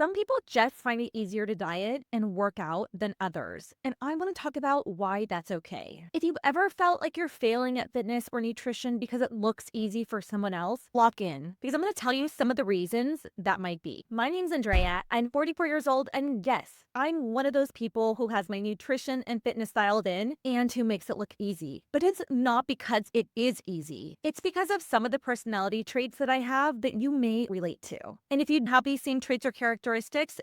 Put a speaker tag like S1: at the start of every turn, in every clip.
S1: Some people just find it easier to diet and work out than others, and I want to talk about why that's okay. If you've ever felt like you're failing at fitness or nutrition because it looks easy for someone else, lock in because I'm going to tell you some of the reasons that might be. My name's Andrea. I'm 44 years old, and yes, I'm one of those people who has my nutrition and fitness dialed in and who makes it look easy. But it's not because it is easy. It's because of some of the personality traits that I have that you may relate to. And if you have these same traits or characteristics,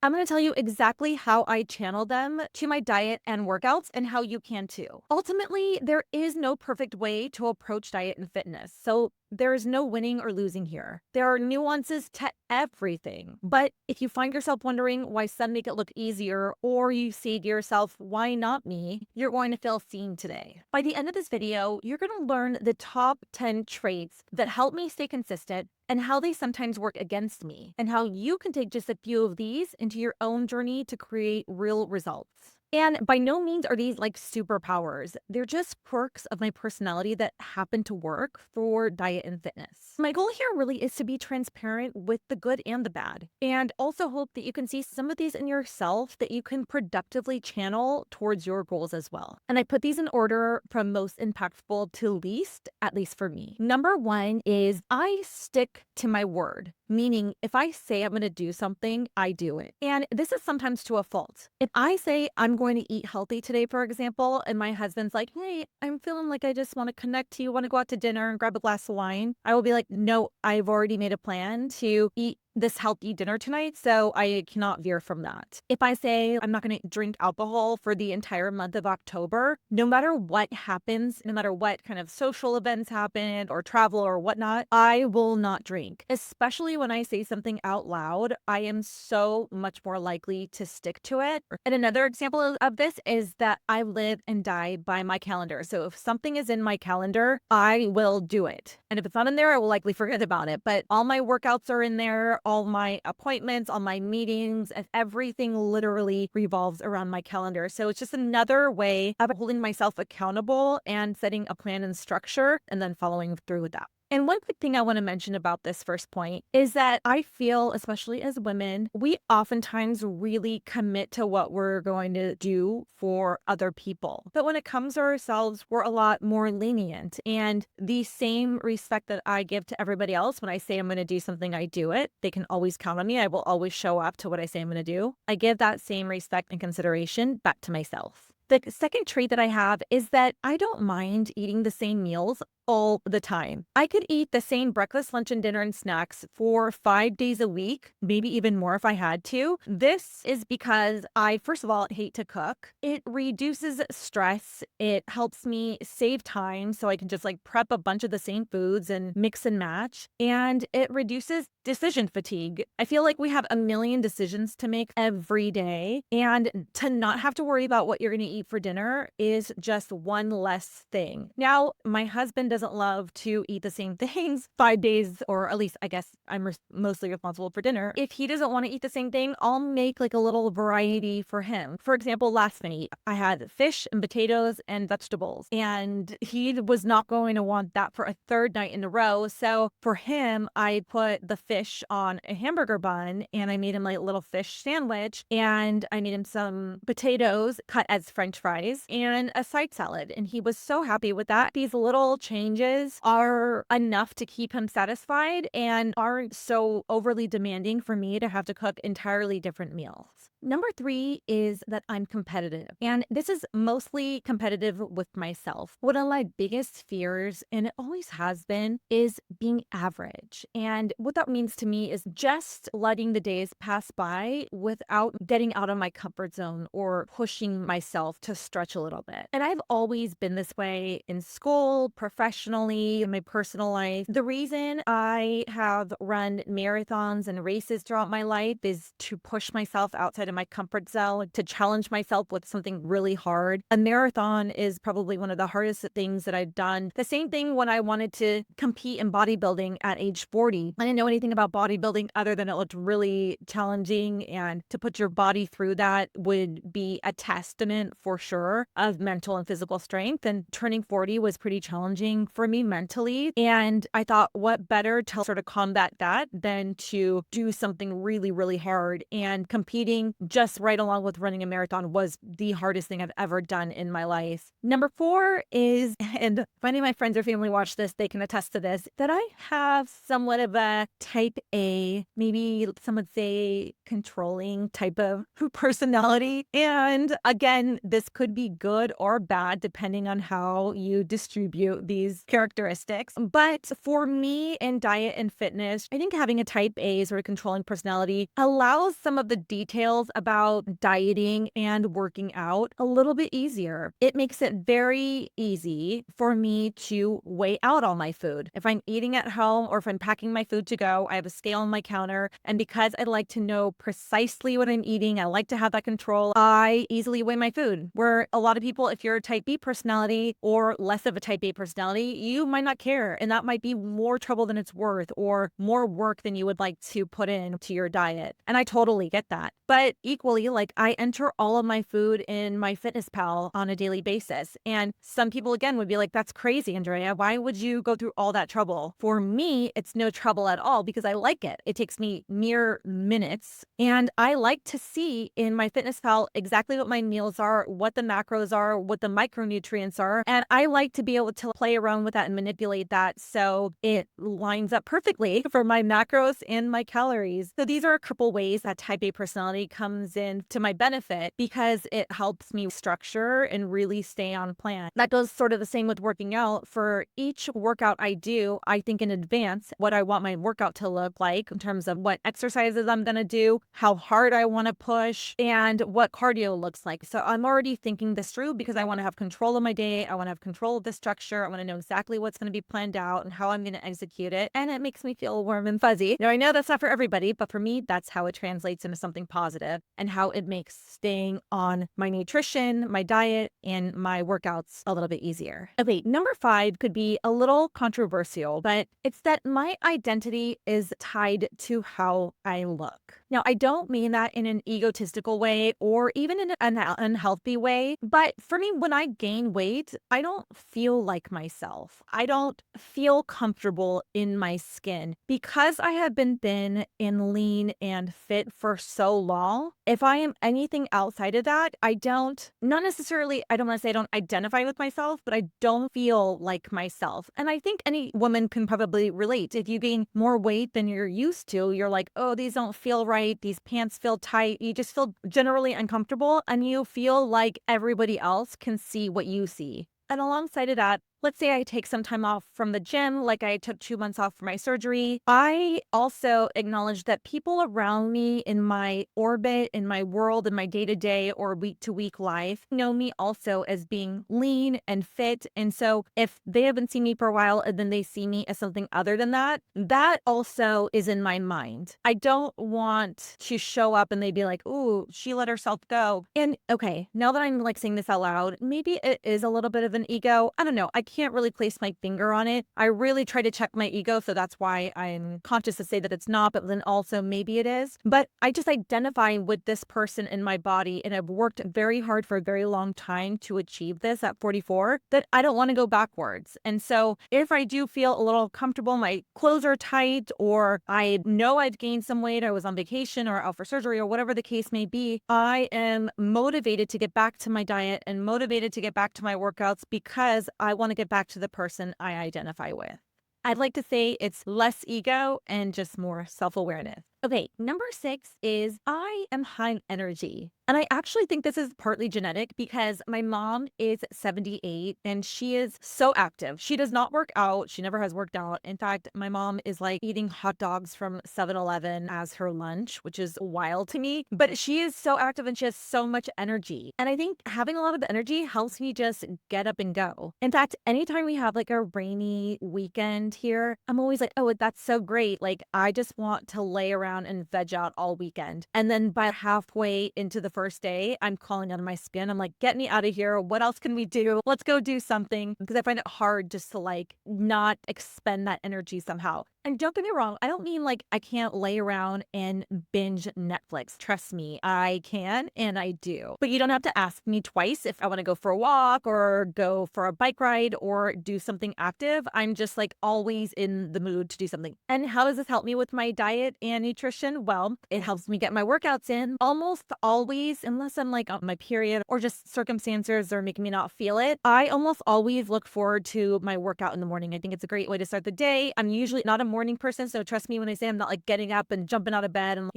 S1: I'm going to tell you exactly how I channel them to my diet and workouts and how you can too. Ultimately, there is no perfect way to approach diet and fitness. So there is no winning or losing here. There are nuances to everything. But if you find yourself wondering why some make it look easier, or you say to yourself, why not me? You're going to feel seen today. By the end of this video, you're going to learn the top 10 traits that help me stay consistent and how they sometimes work against me, and how you can take just a few of these into your own journey to create real results. And by no means are these like superpowers. They're just quirks of my personality that happen to work for diet and fitness. My goal here really is to be transparent with the good and the bad, and also hope that you can see some of these in yourself that you can productively channel towards your goals as well. And I put these in order from most impactful to least, at least for me. Number one is I stick to my word. Meaning, if I say I'm going to do something, I do it. And this is sometimes to a fault. If I say I'm going to eat healthy today, for example, and my husband's like, hey, I'm feeling like I just want to connect to you, want to go out to dinner and grab a glass of wine, I will be like, no, I've already made a plan to eat this healthy dinner tonight, so I cannot veer from that. If I say I'm not going to drink alcohol for the entire month of October, no matter what happens, no matter what kind of social events happen or travel or whatnot, I will not drink. Especially when I say something out loud, I am so much more likely to stick to it. And another example of this is that I live and die by my calendar. So if something is in my calendar, I will do it. And if it's not in there, I will likely forget about it. But all my workouts are in there, all my appointments, all my meetings, and everything literally revolves around my calendar. So it's just another way of holding myself accountable and setting a plan and structure and then following through with that. And one quick thing I want to mention about this first point is that I feel, especially as women, we oftentimes really commit to what we're going to do for other people. But when it comes to ourselves, we're a lot more lenient. And the same respect that I give to everybody else when I say I'm going to do something, I do it. They can always count on me. I will always show up to what I say I'm going to do. I give that same respect and consideration back to myself. The second trait that I have is that I don't mind eating the same meals all the time. I could eat the same breakfast, lunch, and dinner and snacks for 5 days a week, maybe even more if I had to. This is because I, first of all, hate to cook. It reduces stress. It helps me save time so I can just like prep a bunch of the same foods and mix and match. And it reduces decision fatigue. I feel like we have a million decisions to make every day, and to not have to worry about what you're going to eat for dinner is just one less thing. Now, my husband doesn't love to eat the same things 5 days, or at least I guess I'm mostly responsible for dinner. If he doesn't want to eat the same thing, I'll make like a little variety for him. For example, last night I had fish and potatoes and vegetables, and he was not going to want that for a third night in a row. So for him, I put the fish on a hamburger bun, and I made him like a little fish sandwich, and I made him some potatoes cut as French fries and a side salad. And he was so happy with that. These little changes are enough to keep him satisfied and aren't so overly demanding for me to have to cook entirely different meals. Number 3 is that I'm competitive, and this is mostly competitive with myself. One of my biggest fears, and it always has been, is being average. And what that means to me is just letting the days pass by without getting out of my comfort zone or pushing myself to stretch a little bit. And I've always been this way in school, professionally, in my personal life. The reason I have run marathons and races throughout my life is to push myself outside of my comfort zone, to challenge myself with something really hard. A marathon is probably one of the hardest things that I've done. The same thing when I wanted to compete in bodybuilding at age 40. I didn't know anything about bodybuilding other than it looked really challenging, and to put your body through that would be a testament for sure of mental and physical strength. And turning 40 was pretty challenging exhausting for me mentally. And I thought, what better to sort of combat that than to do something really, really hard. And competing just right along with running a marathon was the hardest thing I've ever done in my life. Number 4 is, and if any of my friends or family watch this, they can attest to this, that I have somewhat of a type A, maybe some would say controlling type of personality. And again, this could be good or bad depending on how you distribute these characteristics. But for me in diet and fitness, I think having a type A sort of controlling personality allows some of the details about dieting and working out a little bit easier. It makes it very easy for me to weigh out all my food. If I'm eating at home or if I'm packing my food to go, I have a scale on my counter. And because I like to know precisely what I'm eating, I like to have that control, I easily weigh my food. Where a lot of people, if you're a type B personality or less of a type A personality, you might not care. And that might be more trouble than it's worth or more work than you would like to put into your diet. And I totally get that. But equally, like I enter all of my food in my Fitness Pal on a daily basis. And some people, again, would be like, that's crazy, Andrea. Why would you go through all that trouble? For me, it's no trouble at all because I like it. It takes me mere minutes. And I like to see in my Fitness Pal exactly what my meals are, what the macros are, what the micronutrients are. And I like to be able to play around with that and manipulate that so it lines up perfectly for my macros and my calories. So these are a couple ways that type A personality comes in to my benefit because it helps me structure and really stay on plan. That goes sort of the same with working out. For each workout I do, I think in advance what I want my workout to look like in terms of what exercises I'm going to do, how hard I want to push, and what cardio looks like. So I'm already thinking this through because I want to have control of my day. I want to have control of the structure. I want to know exactly what's going to be planned out and how I'm going to execute it. And it makes me feel warm and fuzzy. Now, I know that's not for everybody, but for me, that's how it translates into something positive and how it makes staying on my nutrition, my diet, and my workouts a little bit easier. Okay, number 5 could be a little controversial, but it's that my identity is tied to how I look. Now, I don't mean that in an egotistical way or even in an unhealthy way, but for me, when I gain weight, I don't feel like myself. I don't feel comfortable in my skin. Because I have been thin and lean and fit for so long, if I am anything outside of that, I don't want to say I don't identify with myself, but I don't feel like myself. And I think any woman can probably relate. If you gain more weight than you're used to, you're like, oh, these don't feel right. These pants feel tight. You just feel generally uncomfortable and you feel like everybody else can see what you see. And alongside of that, let's say I take some time off from the gym, like I took 2 months off for my surgery. I also acknowledge that people around me in my orbit, in my world, in my day-to-day or week-to-week life know me also as being lean and fit. And so if they haven't seen me for a while and then they see me as something other than that, that also is in my mind. I don't want to show up and they'd be like, ooh, she let herself go. And okay, now that I'm like saying this out loud, maybe it is a little bit of an ego. I don't know. I can't really place my finger on it. I really try to check my ego, so that's why I'm conscious to say that it's not, but then also maybe it is. But I just identify with this person in my body, and I've worked very hard for a very long time to achieve this at 44, that I don't want to go backwards. And so if I do feel a little comfortable, my clothes are tight, or I know I've gained some weight, I was on vacation or out for surgery or whatever the case may be, I am motivated to get back to my diet and motivated to get back to my workouts because I want to get back to the person I identify with. I'd like to say it's less ego and just more self-awareness. Okay, number 6 is I am high energy. And I actually think this is partly genetic because my mom is 78 and she is so active. She does not work out. She never has worked out. In fact, my mom is like eating hot dogs from 7-Eleven as her lunch, which is wild to me. But she is so active and she has so much energy. And I think having a lot of energy helps me just get up and go. In fact, anytime we have like a rainy weekend here, I'm always like, oh, that's so great. Like, I just want to lay around and veg out all weekend. And then by halfway into the first day, I'm crawling out of my skin. I'm like, get me out of here. What else can we do? Let's go do something. Because I find it hard just to like not expend that energy somehow. And don't get me wrong, I don't mean like I can't lay around and binge Netflix. Trust me, I can and I do. But you don't have to ask me twice if I want to go for a walk or go for a bike ride or do something active. I'm just like always in the mood to do something. And how does this help me with my diet and nutrition? Well, it helps me get my workouts in almost always, unless I'm like on my period or just circumstances are making me not feel it. I almost always look forward to my workout in the morning. I think it's a great way to start the day. I'm usually not a morning person, so trust me when I say I'm not like getting up and jumping out of bed and,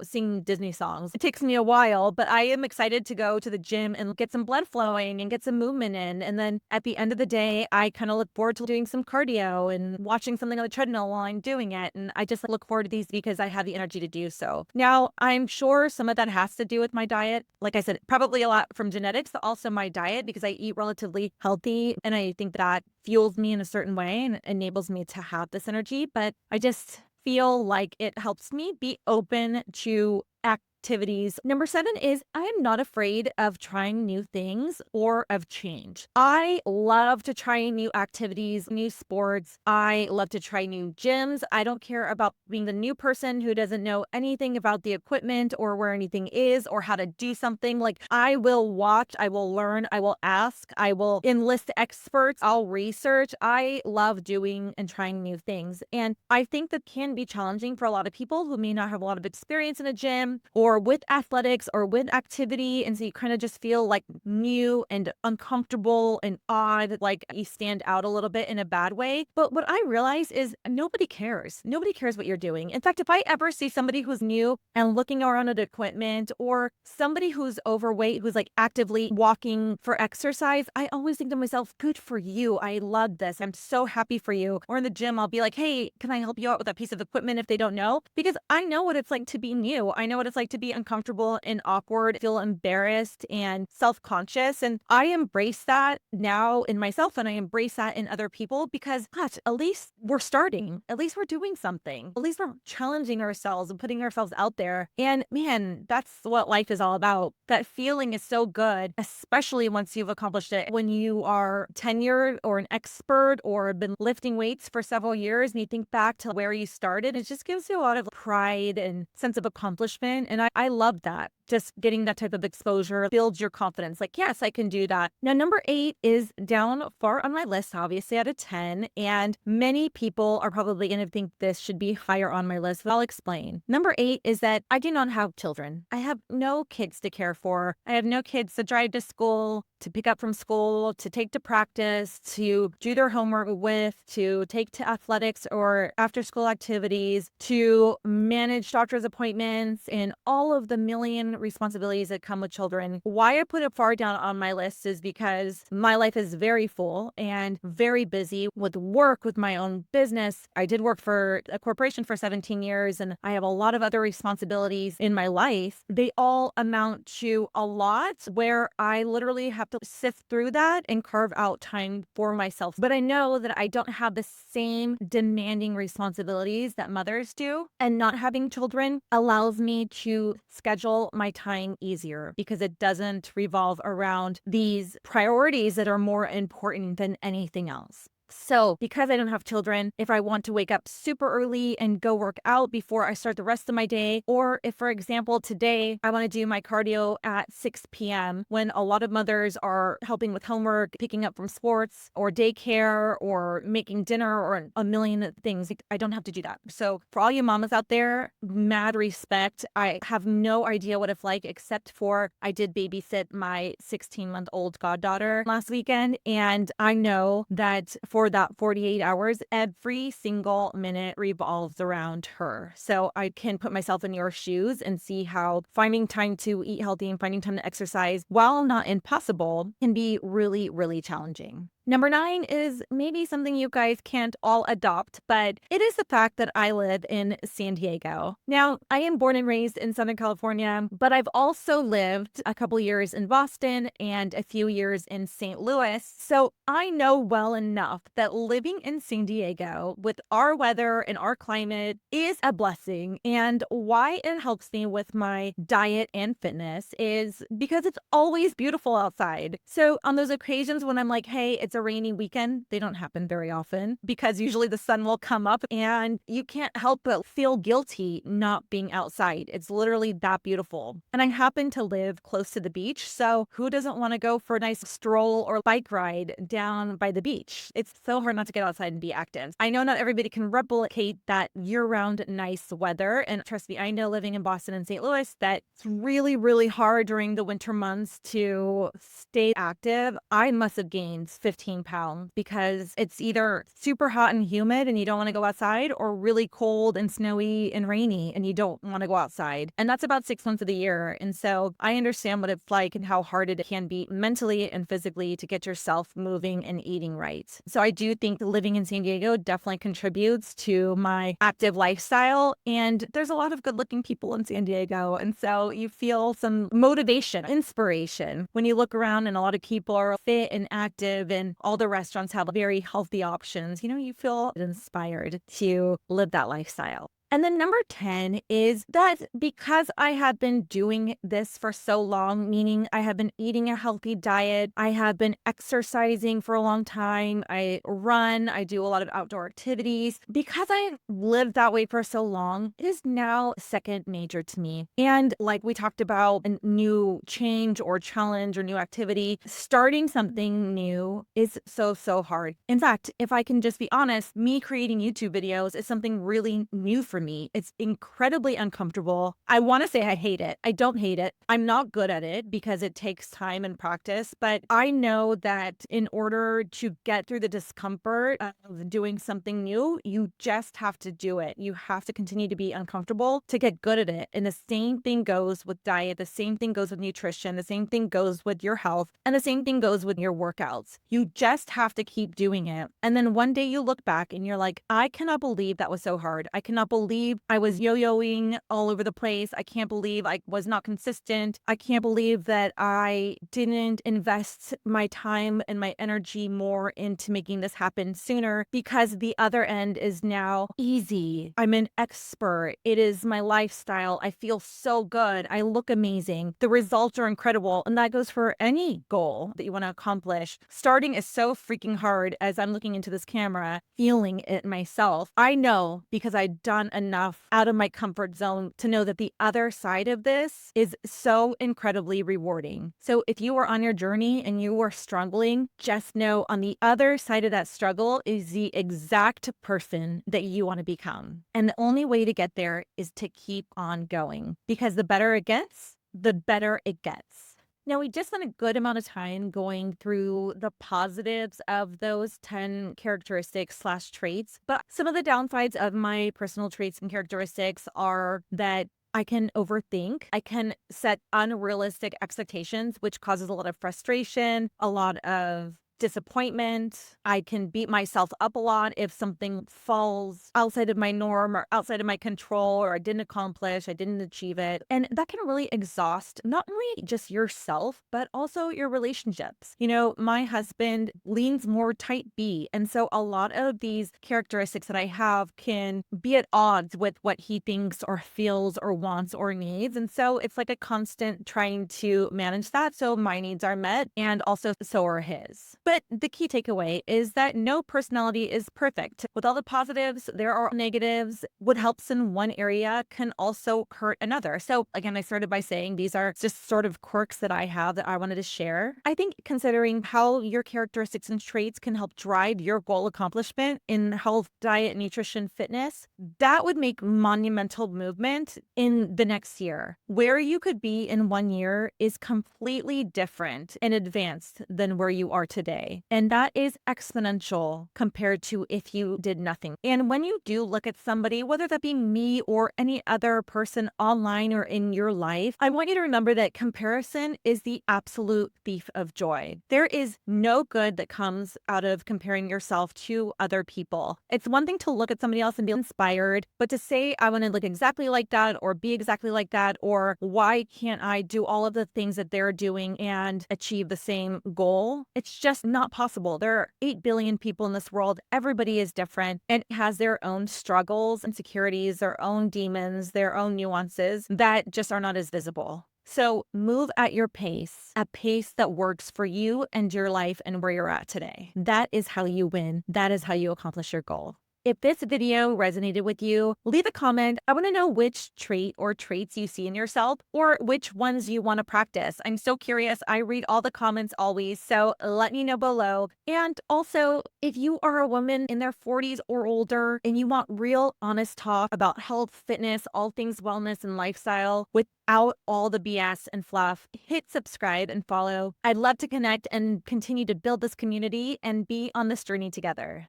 S1: singing Disney songs. It takes me a while, but I am excited to go to the gym and get some blood flowing and get some movement in. And then at the end of the day, I kind of look forward to doing some cardio and watching something on the treadmill while I'm doing it. And I just look forward to these because I have the energy to do so. Now, I'm sure some of that has to do with my diet. Like I said, probably a lot from genetics, but also my diet because I eat relatively healthy. And I think that fuels me in a certain way and enables me to have this energy. But I just feel like it helps me be open to activities. Number 7 is I am not afraid of trying new things or of change. I love to try new activities, new sports. I love to try new gyms. I don't care about being the new person who doesn't know anything about the equipment or where anything is or how to do something. Like I will watch, I will learn, I will ask, I will enlist experts, I'll research. I love doing and trying new things. And I think that can be challenging for a lot of people who may not have a lot of experience in a gym or with athletics or with activity. And so you kind of just feel like new and uncomfortable and odd, like you stand out a little bit in a bad way. But what I realize is nobody cares. Nobody cares what you're doing. In fact, if I ever see somebody who's new and looking around at equipment or somebody who's overweight, who's like actively walking for exercise, I always think to myself, good for you. I love this. I'm so happy for you. Or in the gym, I'll be like, hey, can I help you out with a piece of equipment if they don't know? Because I know what it's like to be new. I know what it's like to be uncomfortable and awkward, feel embarrassed and self-conscious. And I embrace that now in myself and I embrace that in other people because, gosh, at least we're starting. At least we're doing something. At least we're challenging ourselves and putting ourselves out there. And man, that's what life is all about. That feeling is so good, especially once you've accomplished it. When you are tenured or an expert or have been lifting weights for several years and you think back to where you started, it just gives you a lot of pride and sense of accomplishment. And I love that. Just getting that type of exposure builds your confidence. Like, yes, I can do that. Now, number 8 is down far on my list, obviously at a 10. And many people are probably going to think this should be higher on my list, but I'll explain. Number 8 is that I do not have children. I have no kids to care for. I have no kids to drive to school, to pick up from school, to take to practice, to do their homework with, to take to athletics or after school activities, to manage doctor's appointments and all of the million responsibilities that come with children. Why I put it far down on my list is because my life is very full and very busy with work, with my own business. I did work for a corporation for 17 years and I have a lot of other responsibilities in my life. They all amount to a lot where I literally have to sift through that and carve out time for myself. But I know that I don't have the same demanding responsibilities that mothers do. And not having children allows me to schedule my time easier because it doesn't revolve around these priorities that are more important than anything else. So because I don't have children, if I want to wake up super early and go work out before I start the rest of my day, or if, for example, today I want to do my cardio at 6 p.m. when a lot of mothers are helping with homework, picking up from sports or daycare or making dinner or a million things, I don't have to do that. So for all you mamas out there, mad respect. I have no idea what it's like except for I did babysit my 16-month-old goddaughter last weekend. And I know that for that 48 hours, every single minute revolves around her. So I can put myself in your shoes and see how finding time to eat healthy and finding time to exercise, while not impossible, can be really, really challenging. Number 9 is maybe something you guys can't all adopt, but it is the fact that I live in San Diego. Now, I am born and raised in Southern California, but I've also lived a couple years in Boston and a few years in St. Louis. So I know well enough that living in San Diego with our weather and our climate is a blessing. And why it helps me with my diet and fitness is because it's always beautiful outside. So on those occasions when I'm like, hey, it's it's a rainy weekend, they don't happen very often because usually the sun will come up and you can't help but feel guilty not being outside. It's literally that beautiful. And I happen to live close to the beach, so who doesn't want to go for a nice stroll or bike ride down by the beach? It's so hard not to get outside and be active. I know not everybody can replicate that year-round nice weather, and trust me, I know living in Boston and St. Louis that it's really, really hard during the winter months to stay active. I must have gained 15 pounds because it's either super hot and humid and you don't want to go outside, or really cold and snowy and rainy and you don't want to go outside. And that's about 6 months of the year. And so I understand what it's like and how hard it can be mentally and physically to get yourself moving and eating right. So I do think living in San Diego definitely contributes to my active lifestyle. And there's a lot of good looking people in San Diego. And so you feel some motivation, inspiration when you look around and a lot of people are fit and active and all the restaurants have very healthy options. You feel inspired to live that lifestyle. And then number 10 is that because I have been doing this for so long, meaning I have been eating a healthy diet, I have been exercising for a long time, I run, I do a lot of outdoor activities. Because I lived that way for so long, it is now second nature to me. And like we talked about, a new change or challenge or new activity, starting something new is so, so hard. In fact, if I can just be honest, me creating YouTube videos is something really new for me. It's incredibly uncomfortable. I want to say I hate it. I don't hate it. I'm not good at it because it takes time and practice, but I know that in order to get through the discomfort of doing something new, you just have to do it. You have to continue to be uncomfortable to get good at it. And the same thing goes with diet. The same thing goes with nutrition. The same thing goes with your health. And the same thing goes with your workouts. You just have to keep doing it. And then one day you look back and you're like, I cannot believe that was so hard. I cannot believe I was yo-yoing all over the place. I can't believe I was not consistent. I can't believe that I didn't invest my time and my energy more into making this happen sooner, because the other end is now easy. I'm an expert. It is my lifestyle. I feel so good. I look amazing. The results are incredible. And that goes for any goal that you want to accomplish. Starting is so freaking hard. As I'm looking into this camera, feeling it myself, I know because I've done enough out of my comfort zone to know that the other side of this is so incredibly rewarding. So if you are on your journey and you are struggling, just know on the other side of that struggle is the exact person that you want to become. And the only way to get there is to keep on going, because the better it gets, the better it gets. Now, we just spent a good amount of time going through the positives of those 10 characteristics/traits, but some of the downsides of my personal traits and characteristics are that I can overthink. I can set unrealistic expectations, which causes a lot of frustration, a lot of disappointment. I can beat myself up a lot if something falls outside of my norm or outside of my control, or I didn't accomplish, I didn't achieve it. And that can really exhaust not only just yourself, but also your relationships. My husband leans more type B. And so a lot of these characteristics that I have can be at odds with what he thinks or feels or wants or needs. And so it's like a constant trying to manage that so my needs are met and also so are his. But the key takeaway is that no personality is perfect. With all the positives, there are negatives. What helps in one area can also hurt another. So again, I started by saying these are just sort of quirks that I have that I wanted to share. I think considering how your characteristics and traits can help drive your goal accomplishment in health, diet, nutrition, fitness, that would make monumental movement in the next year. Where you could be in 1 year is completely different and advanced than where you are today. And that is exponential compared to if you did nothing. And when you do look at somebody, whether that be me or any other person online or in your life, I want you to remember that comparison is the absolute thief of joy. There is no good that comes out of comparing yourself to other people. It's one thing to look at somebody else and be inspired, but to say, I want to look exactly like that or be exactly like that, or why can't I do all of the things that they're doing and achieve the same goal? It's just just not possible. There are 8 billion people in this world. Everybody is different and has their own struggles, insecurities, their own demons, their own nuances that just are not as visible. So move at your pace, a pace that works for you and your life and where you're at today. That is how you win. That is how you accomplish your goal. If this video resonated with you, leave a comment. I want to know which trait or traits you see in yourself or which ones you want to practice. I'm so curious. I read all the comments always, so let me know below. And also, if you are a woman in their 40s or older and you want real, honest talk about health, fitness, all things wellness and lifestyle without all the BS and fluff, hit subscribe and follow. I'd love to connect and continue to build this community and be on this journey together.